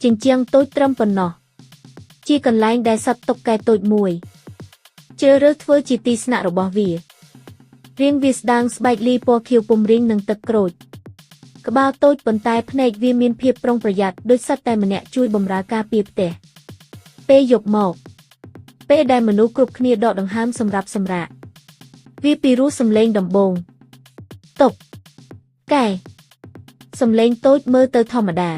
ជាជាងតូចត្រឹមប៉ុណ្ណោះជាកន្លែងដែលសត្វតុកកែតូចមួយជ្រើសរើសធ្វើជាទីស្នាក់របស់វារាងវាស្ដើងស្បែកលីពណ៌ខៀវពុំរីងនឹងទឹកក្រូចក្បាលតូចប៉ុន្តែភ្នែកវាមានភាពប្រុងប្រយ័ត្នដូចសត្វតែម្នាក់ជួយបម្រើការពារផ្ទះពេលយប់មកពេលដែលមនុស្សគ្រប់គ្នាដកដង្ហើមសម្រាប់សម្រាកវាពីរោះសំឡេងដំបូងតុកកែសំឡេងតូចមើលទៅធម្មតា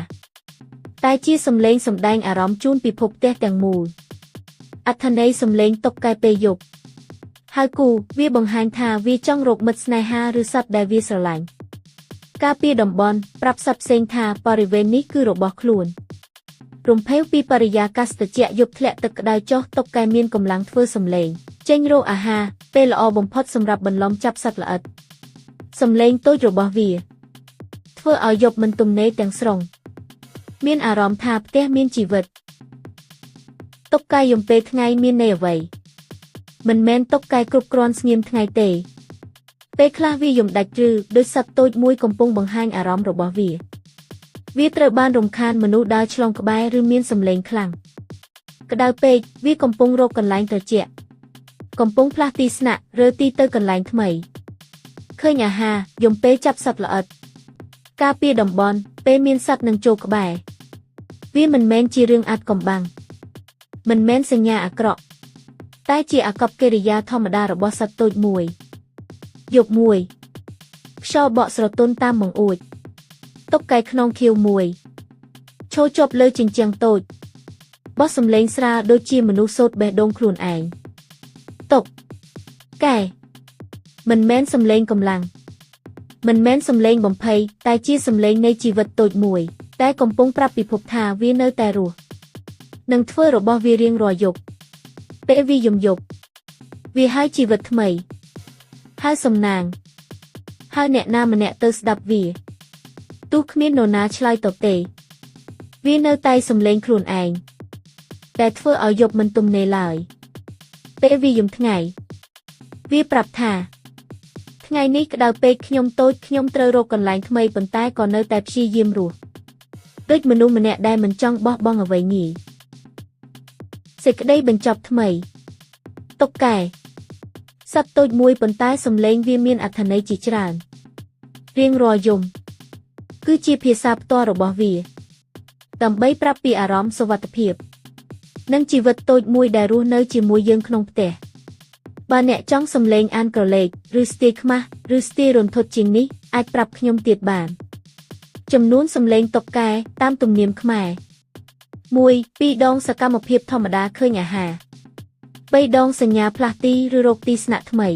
តែជាសំឡេងសម្ដែងអារម្មណ៍ជូនពិភពផ្ទះទាំងមូលអត្ថន័យសំឡេងតុកកែពេលយប់ហើយគូវាបង្ហាញថាវាចង់រកមិត្តស្នេហាឬសត្វដែលវាស្រឡាញ់ការពារតំបន់ប្រាប់សត្វផ្សេងថាបរិវេណនេះគឺរបស់ខ្លួនរំភើបពីបរិយាកាសត្រជាក់យប់ធ្លាក់ទឹកក្តៅចុះតុកកែមានកម្លាំងធ្វើសំឡេងចេញរកអាហារពេលល្អបំផុតសម្រាប់បន្លំចាប់សត្វល្អិតសំឡេងតូចរបស់វាធ្វើឲ្យយប់មិនទំនេរទាំងស្រុងមានអារម្មណ៍ថាផ្ទះមានជីវិតតុកកែយំពេលថ្ងៃមានន័យអ្វីមិនមែនតុកកែគ្រប់គ្រាន់ស្ងៀមថ្ងៃទេពេលខ្លះវាយំដាច់ឬដូចសត្វតូចមួយកំពុងបង្ហាញអារម្មណ៍របស់វាត្រូវបានរំខានមនុស្សដើរឆ្លងក្បែរឬមានសំឡេងខ្លាំងក្តៅពេកវាកំពុងរកកន្លែងត្រជាក់កំពុងផ្លាស់ទីស្នាក់រើទីទៅកន្លែងថ្មីឃើញអាហារយំពេលចាប់សត្វល្អិតការពារតំបន់ពេលមានសត្វនឹងចូលក្បែរវាមិនមែនជារឿងអាត់កំបាំងមិនមែនសញ្ញាអាក្រក់តែជាអាកប្បកិរិយាធម្មតារបស់សត្វតូចមួយយប់មួយខ្យល់បក់ស្រទន់តាមបង្អួចតុកកែខ្នងខៀវមួយឈរជាប់លើជញ្ជាំងតូចបោះសំឡេងស្រាលដូចជាមនុស្សសូត្របេះដូងខ្លួនឯងតុកកែមិនមែនសំឡេងកម្លាំងមិនមែនសំឡេងបំភ័យតែជាសំឡេងនៃជីវិតតូចមួយតែកំពុងប្រាប់ពិភពថាវានៅតែរស់នឹងធ្វើរបស់វារៀងរាល់យប់ពេលវាយំយប់វាហៅជីវិតថ្មីហៅសំណាងហៅអ្នកណាម្នាក់ទៅស្ដាប់វាទោះគ្មាននរណាឆ្លើយតបទេវានៅតែសំឡេងខ្លួនឯងតែធ្វើឲ្យយប់មិនទំនេរឡើយពេលវាយំថ្ងៃវាប្រាប់ថាថ្ងៃនេះក្តៅពេកខ្ញុំតូចខ្ញុំត្រូវរកកន្លែងថ្មីប៉ុន្តែក៏នៅតែព្យាយាមរស់ដូចមនុស្សម្នាក់ដែលមិនចង់បោះបង់អ្វីងាយសេចក្តីបញ្ចប់ថ្មីតុកកែសត្វតូចមួយប៉ុន្តែសំឡេងវាមានអត្ថន័យជាច្រើនរៀងរាល់យំគឺជាភាសាផ្ទាល់របស់វាដើម្បីប្រាប់ពីអារម្មណ៍សុវត្ថិភាពនិងជីវិតតូចមួយដែលរស់នៅជាមួយយើងក្នុងផ្ទះបើអ្នកចង់សំឡេងអានក្រឡេកឬស្ទាយខ្មាស់ឬស្ទាយរន្ធត់ជាងនេះអាចប្រាប់ខ្ញុំទៀតបានចំនួនសំឡេងតុកកែតាមទំនៀមខ្មែរ1 2 ដងសកម្មភាពធម្មតាឃើញអាហារ3 ដងសញ្ញាផ្លាស់ទីឬរកទីស្នាក់ថ្មី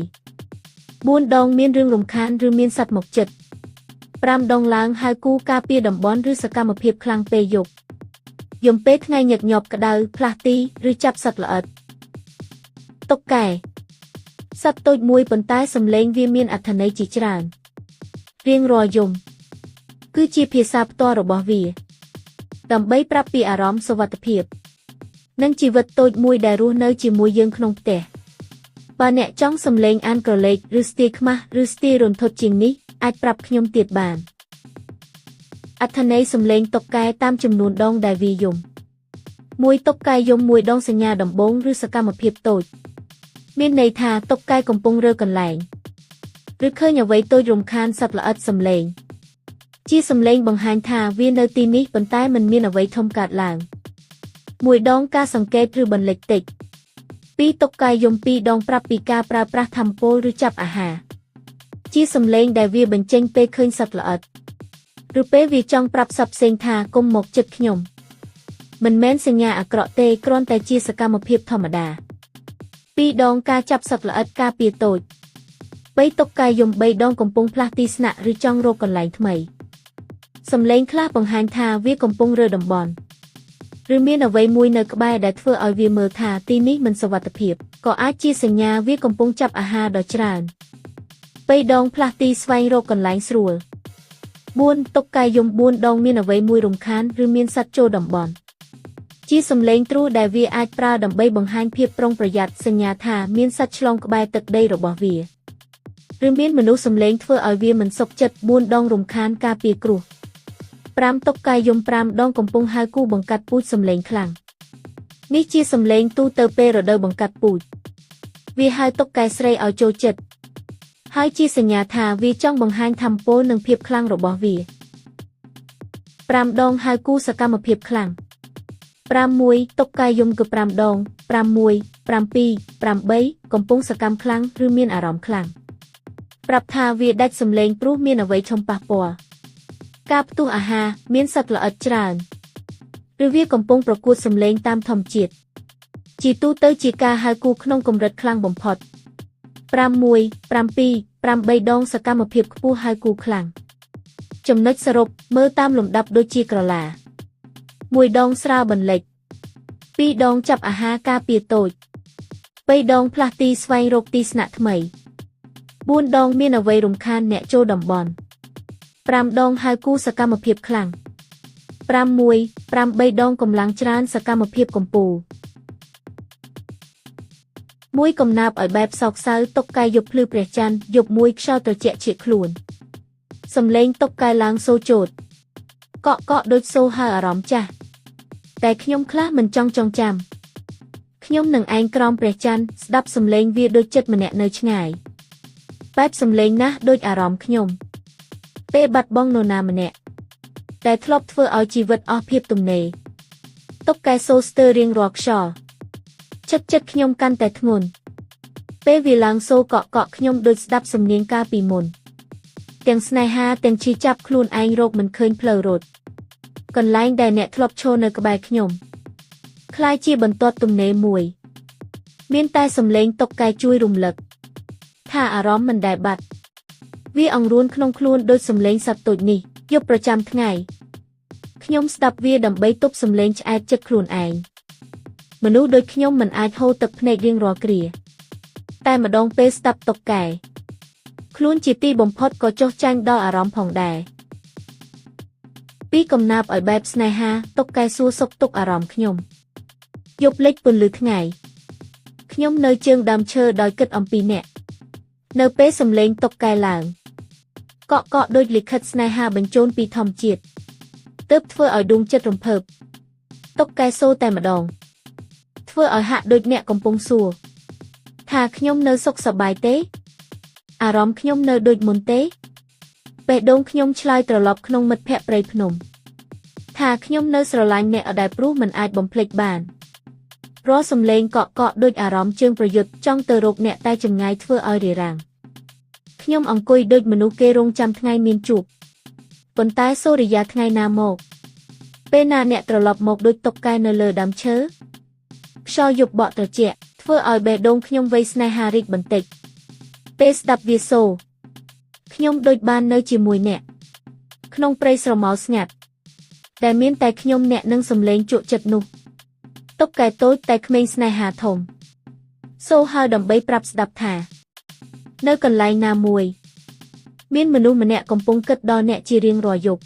4 ដងមានរឿងរំខានឬមានសត្វមកជិត5 ដងឡើងហៅគូការពារតំបន់ឬសកម្មភាពខ្លាំងពេលយប់យំពេលថ្ងៃញឹកញាប់ក្តៅផ្លាស់ទីឬចាប់សត្វល្អិតតុកកែសត្វតូចមួយប៉ុន្តែសំឡេងវាមានអត្ថន័យជាច្រើនរៀងរាល់យំគឺជាភាសាផ្ទាល់របស់វាដើម្បីប្រាប់ពីអារម្មណ៍សុវត្ថិភាពនិងជីវិតតូចមួយដែលរស់នៅជាមួយយើងក្នុងផ្ទះបើអ្នកចង់សំឡេងអានក្រឡេកឬស្ទាយខ្មាស់ឬស្ទាយរន្ធត់ជាងនេះអាចប្រាប់ខ្ញុំទៀតបានអត្ថន័យសំឡេងតុកកែតាមចំនួនដងដែលវាយំ1តុកកែយំ1ដងសញ្ញាដំបូងឬសកម្មភាពតូចមានន័យថាតុកកែកំពុងរើកន្លែងឬឃើញអ្វីតូចរំខានសត្វល្អិតសំឡេងជាសំឡេងបង្ហាញថាវានៅទីនេះប៉ុន្តែមិនមានអ្វីធំកើតឡើង1ដងការសង្កេតឬបន្លិចតិច2តុកកែយំ2ដងប្រាប់ពីការប្រើប្រាស់ថាមពលឬចាប់អាហារជាសំឡេងដែលវាបញ្ចេញពេលឃើញសត្វល្អិតឬពេលវាចង់ប្រាប់សត្វផ្សេងថាកុំមកជិតខ្ញុំមិនមែនសញ្ញាអាក្រក់ទេគ្រាន់តែជាសកម្មភាពធម្មតា2ដងការចាប់សត្វល្អិតការពារតូច3តុកកែយំ3ដងកំពុងផ្លាស់ទីស្នាក់ឬចង់រកកន្លែងថ្មីសំឡេងខ្លះបង្ហាញថាវាកំពុងរើតំបន់ឬមានអ្វីមួយនៅក្បែរដែលធ្វើឲ្យវាមើលថាទីនេះមិនសុវត្ថិភាពក៏អាចជាសញ្ញាវាកំពុងចាប់អាហារដ៏ច្រើន3ដងផ្លាស់ទីស្វែងរកកន្លែងស្រួល4តុកកែយំ4ដងមានអ្វីមួយរំខានឬមានសត្វចូលតំបន់ជាសំឡេងទ្រោះដែលវាអាចប្រើដើម្បីបង្ហាញភាពប្រុងប្រយ័ត្នសញ្ញាថាមានសត្វឆ្លងក្បែរទឹកដីរបស់វាឬមានមនុស្សសំឡេងធ្វើឲ្យវាមិនសុខចិត្ត4ដងរំខានការពារគ្រោះ 5តុកកែយំ5ដងកំពុងហៅគូបង្កាត់ពូជសំឡេងខ្លាំងនេះជាសំឡេងទូទៅពេលរដូវបង្កាត់ពូជវាហៅតុកកែស្រីឲ្យចូលចិត្តហើយជាសញ្ញាថាវាចង់បង្ហាញថាមពលនិងភាពខ្លាំងរបស់វា5ដងហៅគូសកម្មភាពខ្លាំង5 តុកកែយំគឺ5ដង5 1 5 2 5 3កំពុងសកម្មខ្លាំងឬមានអារម្មណ៍ខ្លាំងប្រាប់ថាវាដាច់សំឡេងព្រោះមានអ្វីឆុំប៉ះពាល់ការផ្ទុះអាហារមានសត្វល្អិតច្រើនឬវាកំពុងប្រកួតសំឡេងតាមធម្មជាតិជាទូទៅជាការហៅគូក្នុងកម្រិតខ្លាំងបំផុត5 1 5 2 5 3ដងសកម្មភាពខ្ពស់ហៅគូខ្លាំងចំណុចសរុបមើលតាមលំដាប់ដូចជាក្រឡា1ដងស្រាលបន្លិច2ដងចាប់អាហារការពារតូច3ដងផ្លាស់ទីស្វែងរកទីស្នាក់ថ្មី4ដងមានអ្វីរំខានអ្នកចូលតំបន់5ដងហៅគូសកម្មភាពខ្លាំង5 1 5 3ដងកម្លាំងច្រើនសកម្មភាពកំពូល1កំណាប់ឲ្យបែបសោកសៅតុកកែយប់ភ្លឺព្រះច័ន្ទយប់មួយខ្យល់ត្រជាក់ឈៀកខ្លួនសំឡេងតុកកែឡើងសូជោតកក់ដូចសូហៅអារម្មណ៍ចាស់តែខ្ញុំខ្លះមិនចង់ចងចាំខ្ញុំនឹងឯងក្រោមព្រះច័ន្ទស្ដាប់សំឡេងវាដូចចិត្តម្នាក់នៅឆ្ងាយបែបសំឡេងណាស់ដូចអារម្មណ៍ខ្ញុំពេលបាត់បង់នរណាម្នាក់តែធ្លាប់ធ្វើឲ្យជីវិតអស់ភាពទំនេរតុកកែសូស្ទើរៀងរាល់ខ្យល់ចិត្តខ្ញុំកាន់តែធ្ងន់ពេលវាឡើងសូកក់ខ្ញុំដូចស្ដាប់សំនៀងកាលពីមុនទាំងស្នេហាទាំងឈឺចាប់ខ្លួនឯងរកមិនឃើញផ្លូវរត់កន្លែងដែលអ្នកធ្លាប់ឈរនៅក្បែរខ្ញុំคล้ายជាបន្ទាត់ទំនេរមួយមានតែសំឡេងតុកកែជួយរំលឹកថាអារម្មណ៍មិនដែលបាត់វាអង្រួនក្នុងខ្លួនដូចសំឡេងសត្វតូចនេះយប់ប្រចាំថ្ងៃខ្ញុំស្ដាប់វាដើម្បីទប់សំឡេងឆ្អែតចិត្តខ្លួនឯងមនុស្សដូចខ្ញុំមិនអាចហូរទឹកភ្នែករៀងរាល់គ្រាតែម្ដងពេលស្ដាប់តុកកែខ្លួនជាទីបំផុតក៏ចុះចាញ់ដល់អារម្មណ៍ផងដែរពីកំណាប់ឲ្យបែបស្នេហាតុកកែសួរសុខទុក្ខអារម្មណ៍ខ្ញុំយប់លិចពន្លឺថ្ងៃខ្ញុំនៅជើងដើមឈើដោយគិតអំពីអ្នកនៅពេលសំឡេងតុកកែឡើងកក់ដូចលិខិតស្នេហាបញ្ជូនពីធម្មជាតិទើបធ្វើឲ្យដួងចិត្តរំភើបតុកកែសូតែម្ដងធ្វើឲ្យហាក់ដូចអ្នកកំពុងសួរថាខ្ញុំនៅសុខសប្បាយទេអារម្មណ៍ខ្ញុំនៅដូចមុនទេបេះដូងខ្ញុំឆ្លើយត្រឡប់ក្នុងមិត្តភក្តិព្រៃភ្នំថាខ្ញុំនៅស្រឡាញ់អ្នកអដែលព្រោះមិនអាចបំភ្លេចបានរាល់សំឡេងកក់ដូចអារម្មណ៍ជើងប្រយុទ្ធចង់ទៅរកអ្នកតែចម្ងាយធ្វើឲ្យរារាំងខ្ញុំអង្គុយដូចមនុស្សគេរងចាំថ្ងៃមានជួបប៉ុន្តែសូរិយាថ្ងៃណាមកពេលណាអ្នកត្រឡប់មកដូចតុកកែនៅលើដើមឈើខ្យល់យប់បក់ត្រជាក់ធ្វើឲ្យបេះដូងខ្ញុំវ័យស្នេហារីកបន្តិចពេលស្ដាប់វាសូរខ្ញុំដូចបាននៅជាមួយអ្នកក្នុងព្រៃស្រមោលស្ងាត់តែមានតែខ្ញុំអ្នកនឹងសំឡេងជក់ចិត្តនោះតុកកែតូចតែក្មេងស្នេហាធំសូហៅដើម្បីប្រាប់ស្ដាប់ថានៅកន្លែងណាមួយមានមនុស្សម្នាក់កំពុងគិតដល់អ្នកជារៀងរាល់យប់